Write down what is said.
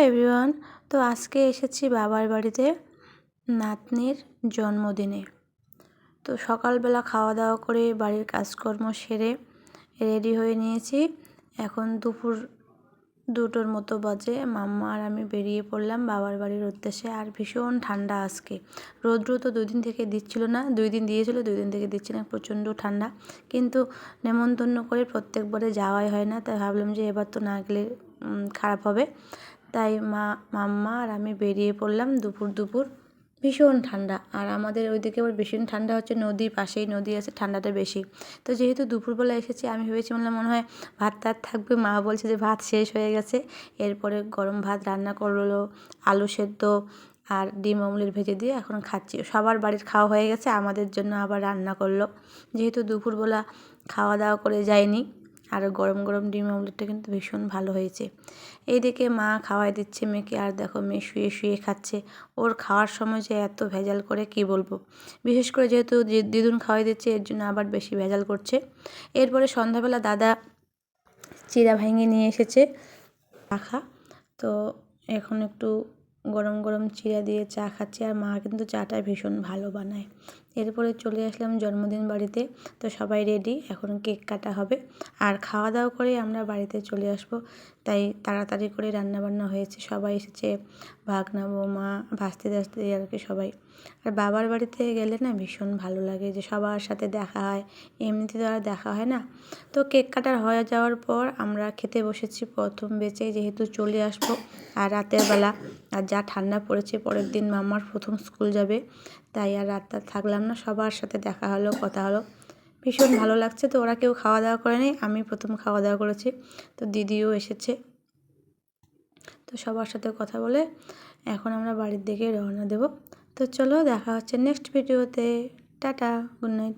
Everyone. তো আজকে এসেছি বাবার বাড়িতে নাতনির জন্মদিনে। তো সকালবেলা খাওয়া দাওয়া করে বাড়ির কাজকর্ম সেরে রেডি হয়ে নিয়েছি। এখন দুপুর 2টোর মতো বাজে। মাম্মা আর আমি বেরিয়ে পড়লাম বাবার বাড়ির উদ্দেশ্যে। আর ভীষণ ঠান্ডা আজকে, রৌদ্র তো 2 দিন থেকে দিচ্ছিল না, 2 দিন দিয়েছিল, 2 দিন থেকে দিচ্ছে না, প্রচণ্ড ঠান্ডা। কিন্তু নেমন্তন্ন করে প্রত্যেকবারে যাওয়াই হয় না, তাই ভাবলাম যে এবার তো না গেলে খারাপ হবে। তাই মাম্মা আর আমি বেরিয়ে পড়লাম দুপুর। ভীষণ ঠান্ডা, আর আমাদের ওইদিকে আবার ভীষণ ঠান্ডা হচ্ছে, নদীর পাশেই নদী আছে, ঠান্ডাটা বেশি। তো যেহেতু দুপুরবেলা এসেছি, আমি ভেবেছিলাম মনে হয় ভাত টাত থাকবে, মা বলছে যে ভাত শেষ হয়ে গেছে। এরপরে গরম ভাত রান্না করলো, আলু সেদ্ধ আর ডিম অমলেট ভেজে দিয়ে এখন খাচ্ছি। সবার বাড়ির খাওয়া হয়ে গেছে, আমাদের জন্য আবার রান্না করলো। যেহেতু দুপুরবেলা খাওয়া দাওয়া করে যায়নি, আর গরম গরম ডিম অমলেটটা কিন্তু ভীষণ ভালো হয়েছে। এইদিকে মা খাওয়াই দিচ্ছে মেয়েকে, আর দেখো মেয়ে শুয়ে শুয়ে খাচ্ছে। ওর খাওয়ার সময় যে এত ভেজাল করে কি বলবো, বিশেষ করে যেহেতু দিদুন খাওয়াই দিচ্ছে, এর জন্য আবার বেশি ভেজাল করছে। এরপরে সন্ধ্যাবেলা দাদা চিড়া ভেঙে নিয়ে এসেছে রাখা, তো এখন একটু গরম গরম চিড়া দিয়ে চা খাচ্ছি। আর মা কিন্তু চাটা ভীষণ ভালো বানায়। এরপরে চলে আসলাম জন্মদিন বাড়িতে। তো সবাই রেডি, এখন কেক কাটা হবে আর খাওয়া দাওয়া করে আমরা বাড়িতে চলে আসব। তাই তাড়াতাড়ি করে রান্নাবান্না হয়েছে, সবাই এসেছে, ভাগনা বৌমা ভাস্তে টাস্তে আর কি সবাই। আর বাবার বাড়িতে গেলে না ভীষণ ভালো লাগে, যে সবার সাথে দেখা হয়, এমনিতে তো আর দেখা হয় না। তো কেক কাটার হয়ে যাওয়ার পর আমরা খেতে বসেছি প্রথম বেচে, যেহেতু চলে আসবো আর রাতের বেলা, আর যা ঠান্ডা পড়েছে, পরের দিন মামার প্রথম স্কুল যাবে, তাই আর রাতটা থাকলাম না, সবার সাথে দেখা হলো, কথা হলো, ভীষণ ভালো লাগছে। তো ওরা কেউ খাওয়া দাওয়া করেনি, আমি প্রথম খাওয়া দাওয়া করেছি। তো দিদিও এসেছে, তো সবার সাথে কথা বলে এখন আমরা বাড়ির দিকে রওনা দেব। তো চলো দেখা হচ্ছে নেক্সট ভিডিওতে। Tata, good night.